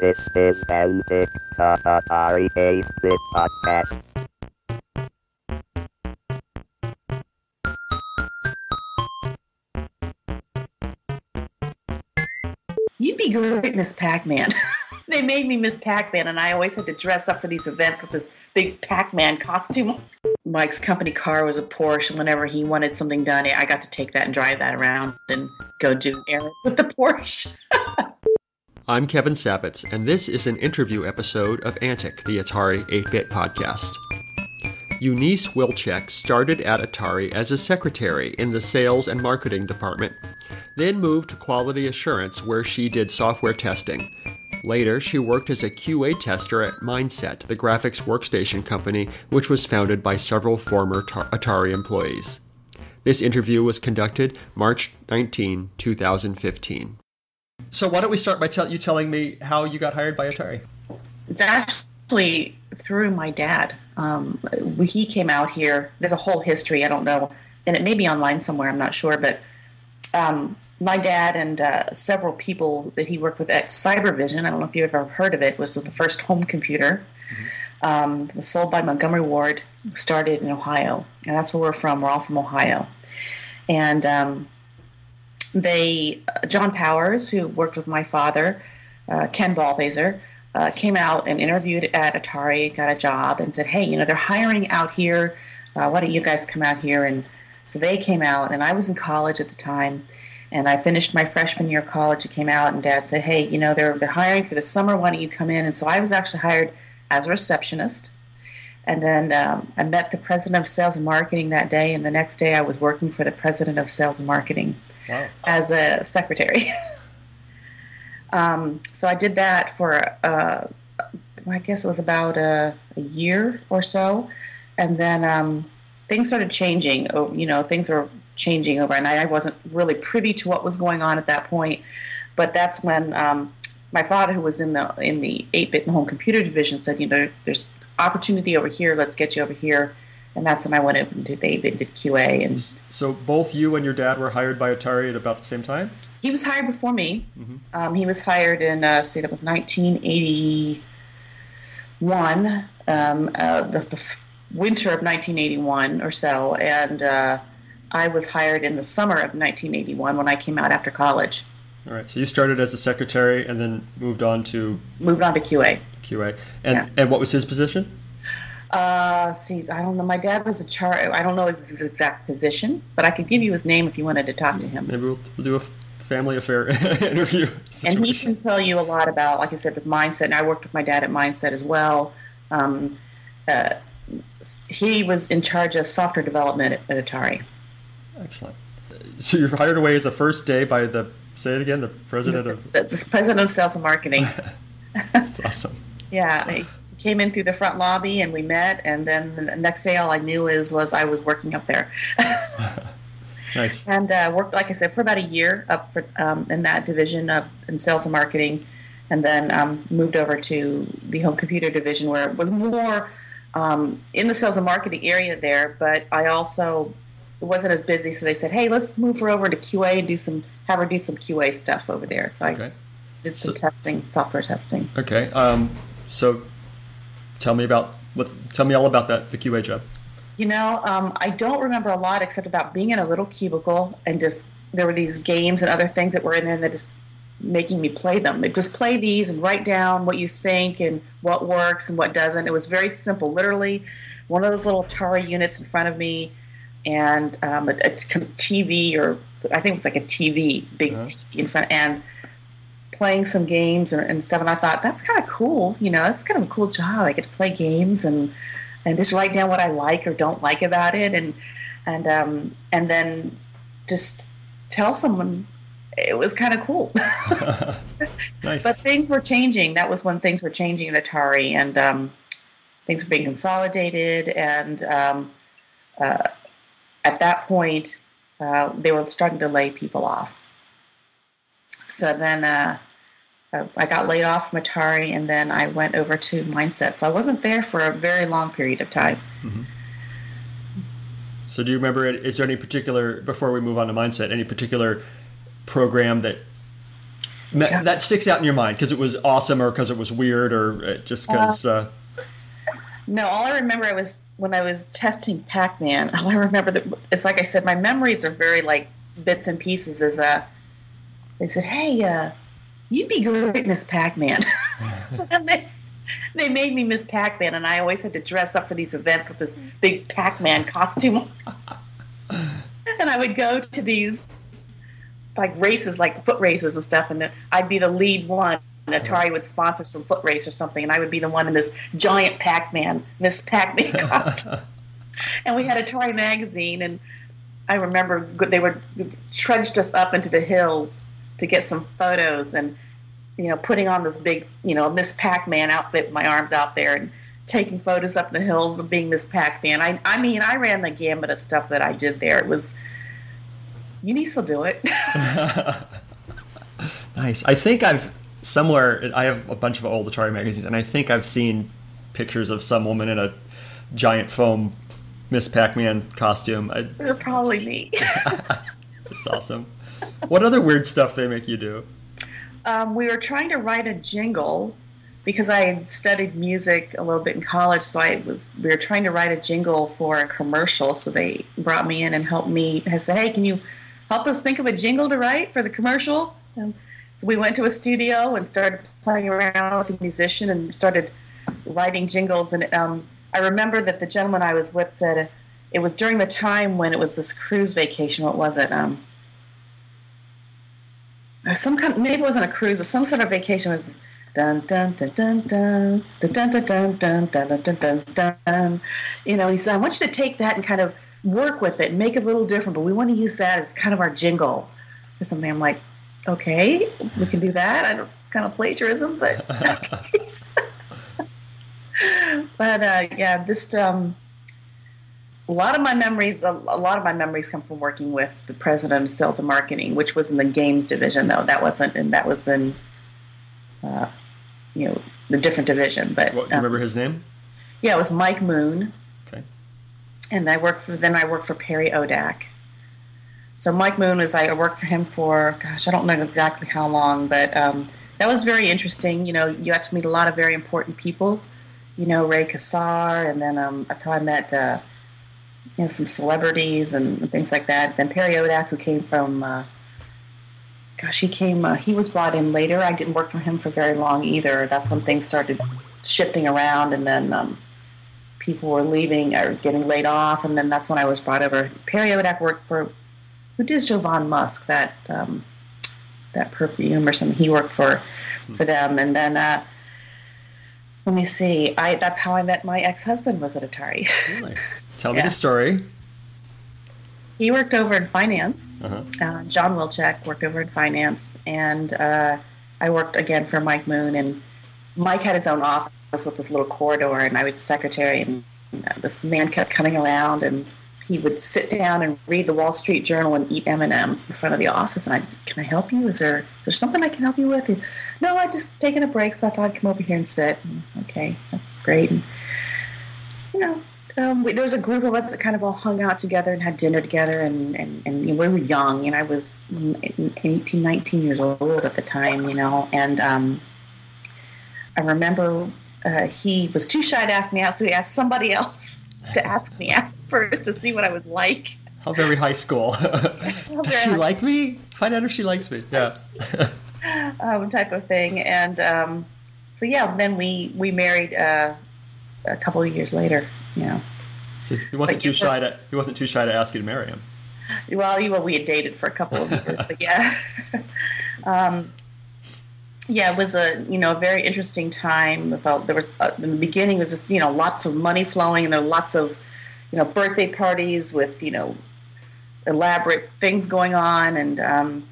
This is Wlcek, the Atari 8-bit podcast. You'd be great, Miss Pac Man. They made me Miss Pac Man, and I always had to dress up for these events with this big Pac Man costume. Mike's company car was a Porsche. Whenever he wanted something done, I got to take that and drive that around and go do errands with the Porsche. I'm Kevin Savitz, and this is an interview episode of Antic, the Atari 8-bit podcast. Eunice Wlcek started at Atari as a secretary in the sales and marketing department, then moved to quality assurance where she did software testing. Later, she worked as a QA tester at Mindset, the graphics workstation company, which was founded by several former Atari employees. This interview was conducted March 19, 2015. So why don't we start by you telling me how you got hired by Atari? It's actually through my dad. He came out here. There's a whole history, I don't know, and it may be online somewhere, I'm not sure, but my dad and several people that he worked with at Cybervision, I don't know if you've ever heard of it, was the first home computer. It was sold by Montgomery Ward, started in Ohio, and that's where we're from. We're all from Ohio. And John Powers, who worked with my father, Ken Balthaser, came out and interviewed at Atari, got a job, and said, hey, they're hiring out here. Why don't you guys come out here? And so they came out, and I was in college at the time, and I finished my freshman year of college. It came out, and Dad said, hey, they're hiring for the summer. Why don't you come in? And so I was actually hired as a receptionist. And then I met the president of sales and marketing that day, and the next day I was working for the president of sales and marketing. Wow. As a secretary. So I did that for, I guess it was about a year or so. And then things started changing. Things were changing over, and I wasn't really privy to what was going on at that point. But that's when my father, who was in the 8-bit and home computer division, said, there's opportunity over here. Let's get you over here. And that's when I went into the 8-bit, did QA. And so both you and your dad were hired by Atari at about the same time? He was hired before me. Mm-hmm. He was hired in, that was 1981, the winter of 1981 or so. And I was hired in the summer of 1981 when I came out after college. All right. So you started as a secretary and then moved on to QA. QA. And what was his position? I don't know. My dad was I don't know his exact position, but I could give you his name if you wanted to talk to him. Maybe we'll do a family affer interview situation. And he can tell you a lot about, like I said, with Mindset, and I worked with my dad at Mindset as well. He was in charge of software development at Atari. Excellent. So you're hired away as the first day by the president of... The president of sales and marketing. That's awesome. Yeah, I came in through the front lobby and we met, and then the next day all I knew was I was working up there. Nice. And worked, like I said, for about a year up for in that division in sales and marketing, and then moved over to the home computer division where it was more in the sales and marketing area there, but I also wasn't as busy, so they said, hey, let's move her over to QA and have her do some QA stuff over there. So I did some testing, software testing. Okay. So tell me all about the QA job. I don't remember a lot except about being in a little cubicle and just there were these games and other things that were in there and they're just making me play them. They just play these and write down what you think and what works and what doesn't. It was very simple. Literally, one of those little Atari units in front of me and a TV, or I think it was like a TV, big TV in front, and playing some games and stuff. And I thought, that's kind of cool. That's kind of a cool job. I get to play games and just write down what I like or don't like about it, and then just tell someone. It was kind of cool. Nice. But things were changing. That was when things were changing at Atari, and things were being consolidated. And at that point, they were starting to lay people off. So then I got laid off from Atari, and then I went over to Mindset. So I wasn't there for a very long period of time. Mm-hmm. So do you remember, is there any particular, before we move on to Mindset, any particular program that that sticks out in your mind because it was awesome or because it was weird or just because... No, all I remember was when I was testing Pac Man, all I remember, that it's like I said, my memories are very like bits and pieces, is they said, hey, you'd be great Miss Pac Man. So then they made me Miss Pac Man, and I always had to dress up for these events with this big Pac Man costume. And I would go to these like races, like foot races and stuff, and I'd be the lead one. And Atari would sponsor some foot race or something, and I would be the one in this giant Pac-Man, Miss Pac-Man costume. And we had Atari magazine, and I remember they would trudged us up into the hills to get some photos, and putting on this big, Miss Pac-Man outfit with my arms out there, and taking photos up the hills of being Miss Pac-Man. I mean, I ran the gamut of stuff that I did there. It was, Eunice will do it. Nice. I think I have a bunch of old Atari magazines, and I think I've seen pictures of some woman in a giant foam Miss Pac-Man costume. It's probably me. That's awesome. What other weird stuff they make you do? We were trying to write a jingle because I had studied music a little bit in college, so we were trying to write a jingle for a commercial. So they brought me in and helped me. I said, hey, can you help us think of a jingle to write for the commercial? So we went to a studio and started playing around with a musician and started writing jingles. And I remember that the gentleman I was with said it was during the time when it was this cruise vacation. What was it? Maybe it wasn't a cruise, but some sort of vacation. It was dun dun dun dun dun dun dun dun dun dun dun dun dun. He said, I want you to take that and kind of work with it and make it a little different, but we want to use that as kind of our jingle or something. I'm like, okay, we can do that. It's kind of plagiarism, but okay. But yeah, just a lot of my memories come from working with the president of sales and marketing, which was in the games division, though that was in the different division. But do you remember his name? Yeah, it was Mike Moon. Okay. And I worked for Perry Odak. So Mike Moon I worked for him for, gosh, I don't know exactly how long, but that was very interesting. You got to meet a lot of very important people. Ray Kassar, and then that's how I met some celebrities and things like that. Then Perry Odak, who came from, he was brought in later. I didn't work for him for very long either. That's when things started shifting around, and then people were leaving or getting laid off, and then that's when I was brought over. Perry Odak worked for, who did Jovan Musk, that perfume or something. He worked for them, and then let me see. That's how I met my ex-husband, was at Atari. Really? Tell me the story. He worked over in finance. Uh-huh. John Wlcek worked over in finance, and I worked again for Mike Moon. And Mike had his own office with this little corridor, and I was secretary. And this man kept coming around, and he would sit down and read the Wall Street Journal and eat M&Ms in front of the office. And can I help you? Is there something I can help you with? And, no, I'd just taken a break, so I thought I'd come over here and sit. And, okay, that's great. And, there was a group of us that kind of all hung out together and had dinner together, and we were young. I was 18, 19 years old at the time, and I remember he was too shy to ask me out, so he asked somebody else to ask me out first to see what I was like. How very high school. Does she like me? Find out if she likes me. Yeah. Type of thing. And so yeah, then we married a couple of years later. So he wasn't too shy to ask you to marry him. Well, we had dated for a couple of years, but yeah. Yeah, it was a very interesting time. There was in the beginning, it was just lots of money flowing, and there were lots of birthday parties with elaborate things going on, and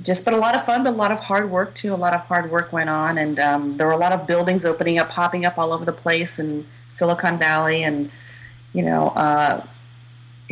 but a lot of fun, but a lot of hard work too. A lot of hard work went on, and there were a lot of buildings opening up, popping up all over the place in Silicon Valley, and I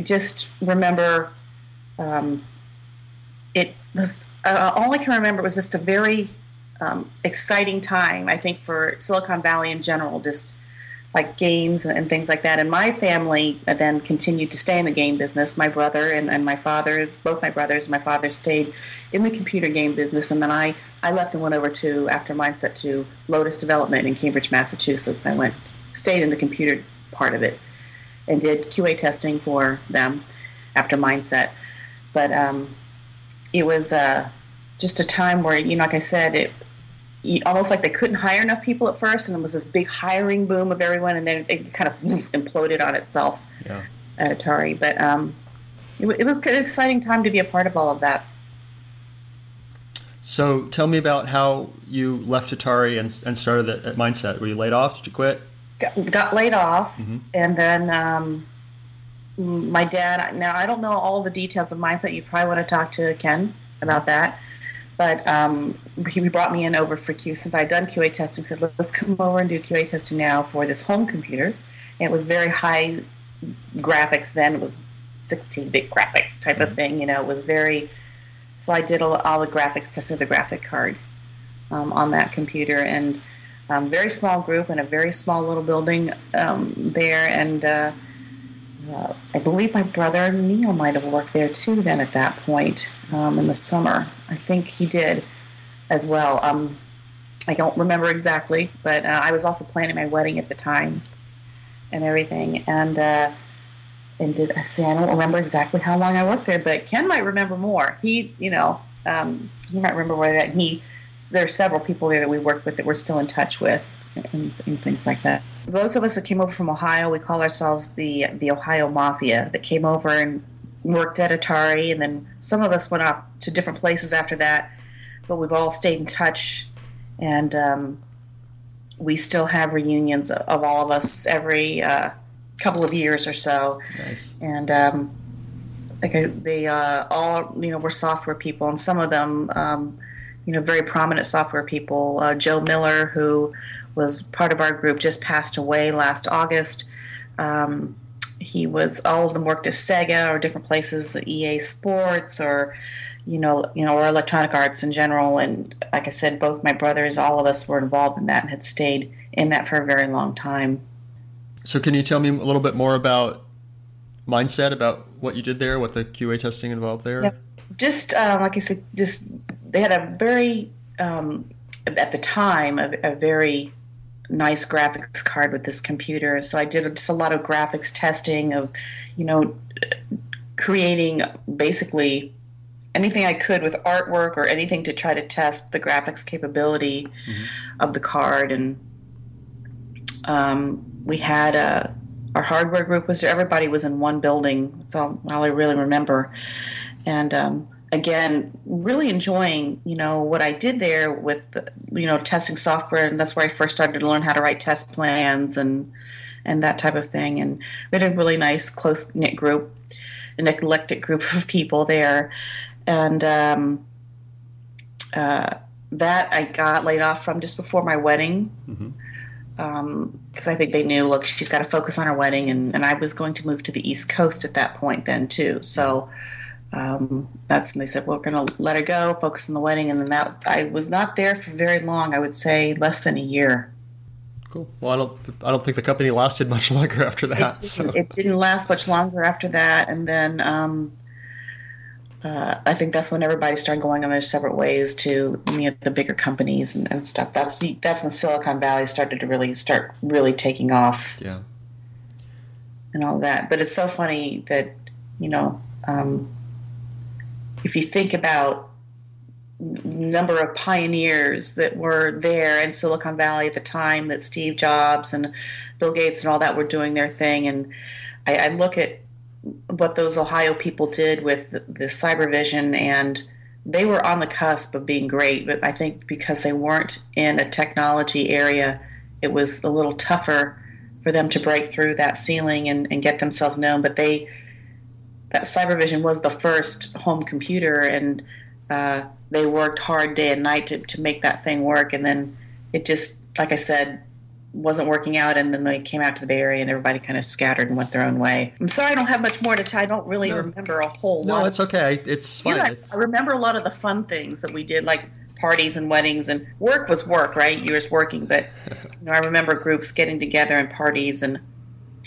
just remember it was. All I can remember was just a very exciting time, I think, for Silicon Valley in general. Just like games and things like that. And my family then continued to stay in the game business. My brother and my father, both my brothers and my father stayed in the computer game business. And then I left and went over to, after Mindset, to Lotus Development in Cambridge, Massachusetts. I stayed in the computer part of it and did QA testing for them after Mindset. But it was just a time where, like I said, almost like they couldn't hire enough people at first, and there was this big hiring boom of everyone, and then it kind of imploded on itself at Atari. But it was an exciting time to be a part of all of that. So tell me about how you left Atari and started at Mindset. Were you laid off? Did you quit? Got laid off, and then my dad, now I don't know all the details of Mindset. You probably want to talk to Ken about that. But he brought me in over for since I'd done QA testing, said, let's come over and do QA testing now for this home computer. And it was very high graphics then. It was 16-bit graphic type of thing. It was very... So I did all the graphics testing of the graphic card on that computer. And very small group in a very small little building there. And I believe my brother Neil might have worked there too then at that point in the summer. I think he did as well. I don't remember exactly, but I was also planning my wedding at the time and everything. And I don't remember exactly how long I worked there, but Ken might remember more. He might remember where that. There are several people there that we worked with that we're still in touch with and things like that. Those of us that came over from Ohio, we call ourselves the Ohio Mafia, that came over and worked at Atari, and then some of us went off to different places after that, but we've all stayed in touch, and we still have reunions of all of us every couple of years or so. Nice. And they all were software people, and some of them very prominent software people. Joe Miller, who was part of our group, just passed away last August. All of them worked at Sega or different places, the EA Sports or or Electronic Arts in general. And like I said, both my brothers, all of us were involved in that and had stayed in that for a very long time. So can you tell me a little bit more about Mindset, about what you did there, what the QA testing involved there? Yeah. Just like I said, they had a very, at the time, a very nice graphics card with this computer. So I did just a lot of graphics testing of, creating basically anything I could with artwork or anything to try to test the graphics capability of the card. And we had our hardware group was there. Everybody was in one building. That's all I really remember. And again, really enjoying, what I did there with, testing software. And that's where I first started to learn how to write test plans and that type of thing. And we had a really nice, close-knit group, an eclectic group of people there. And that I got laid off from just before my wedding. Because I think they knew, look, she's got to focus on her wedding. And I was going to move to the East Coast at that point then, too. So that's when they said, well, we're going to let her go, focus on the wedding. And then I was not there for very long. I would say less than a year. Cool. Well, I don't think the company lasted much longer after that. It didn't last much longer after that. And then I think that's when everybody started going on their separate ways to the bigger companies and stuff. That's when Silicon Valley started to really taking off. Yeah. And all that. But it's so funny that, if you think about number of pioneers that were there in Silicon Valley at the time that Steve Jobs and Bill Gates and all that were doing their thing, and I look at what those Ohio people did with the cybervision, and they were on the cusp of being great, but I think because they weren't in a technology area, it was a little tougher for them to break through that ceiling and get themselves known. But that cybervision was the first home computer, and they worked hard day and night to make that thing work. And then it just, like I said, wasn't working out, and then they came out to the Bay Area and everybody kind of scattered and went their own way. I'm sorry I don't have much more to tell. I don't really remember a whole lot. No, it's okay. It's fine. I remember a lot of the fun things that we did, like parties and weddings, and work was work, right? You were just working, but I remember groups getting together and parties and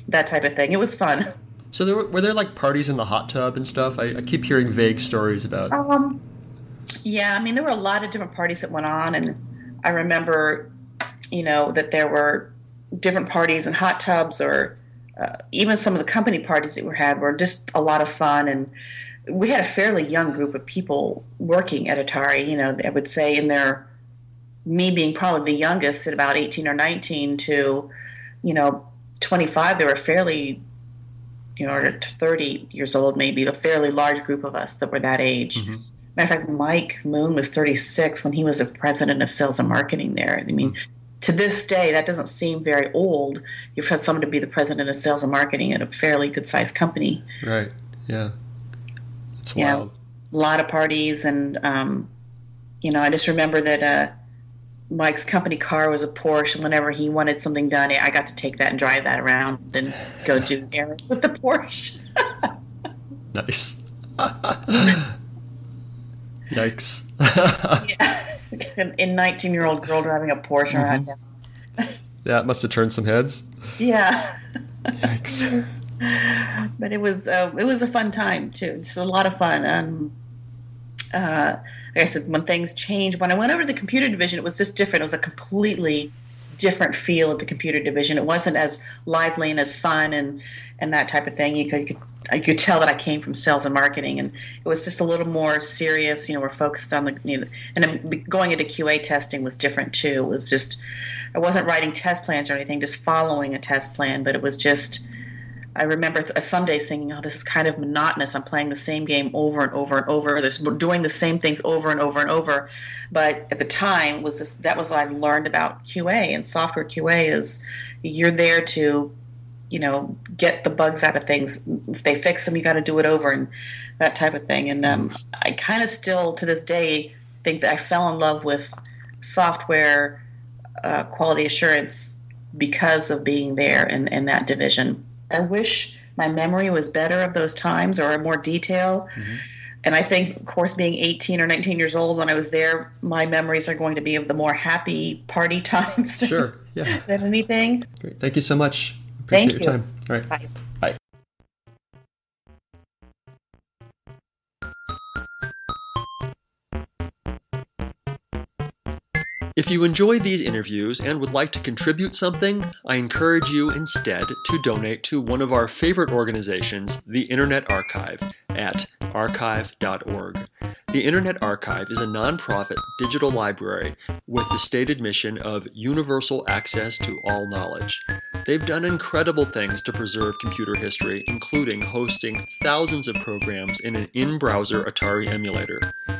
that type of thing. It was fun. So were there like parties in the hot tub and stuff? I keep hearing vague stories about. Yeah, I mean, there were a lot of different parties that went on, and I remember, that there were different parties in hot tubs, or even some of the company parties that we had were just a lot of fun. And we had a fairly young group of people working at Atari. I would say me being probably the youngest at about 18 or 19 to, 25, they were fairly, to 30 years old, maybe, a fairly large group of us that were that age. Mm-hmm. Matter of fact, Mike Moon was 36 when he was the president of sales and marketing there. I mean, to this day, that doesn't seem very old. You've had someone to be the president of sales and marketing at a fairly good-sized company. Right, yeah. It's wild. A lot of parties, and, I just remember that Mike's company car was a Porsche, and whenever he wanted something done, I got to take that and drive that around and go do errands with the Porsche. Nice. Yikes. Yeah. A 19-year-old girl driving a Porsche around town. That must have turned some heads. Yeah. Yikes. But it was a fun time too. It's a lot of fun. Like I said, when things changed, when I went over to the computer division, it was just different. It was a completely different feel at the computer division. It wasn't as lively and as fun and that type of thing. I could tell that I came from sales and marketing, and it was just a little more serious. We're focused on and going into QA testing was different too. It was just, I wasn't writing test plans or anything, just following a test plan, but it was just, I remember some days thinking, this is kind of monotonous. I'm playing the same game over and over and over. We're doing the same things over and over and over. But at the time, that was what I learned about QA and software QA is you're there to, get the bugs out of things. If they fix them, you got to do it over and that type of thing. And I kind of still, to this day, think that I fell in love with software quality assurance because of being there in that division. I wish my memory was better of those times or more detail. Mm-hmm. And I think, of course, being 18 or 19 years old when I was there, my memories are going to be of the more happy party times than anything. Great. Thank you so much. Appreciate your time. All right. Bye. Bye. If you enjoyed these interviews and would like to contribute something, I encourage you instead to donate to one of our favorite organizations, the Internet Archive, at archive.org. The Internet Archive is a nonprofit digital library with the stated mission of universal access to all knowledge. They've done incredible things to preserve computer history, including hosting thousands of programs in an in-browser Atari emulator,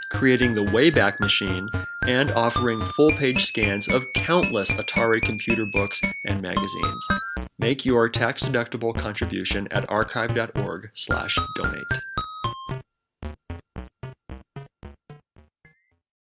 creating the Wayback Machine, and offering full-page scans of countless Atari computer books and magazines. Make your tax-deductible contribution at archive.org/donate.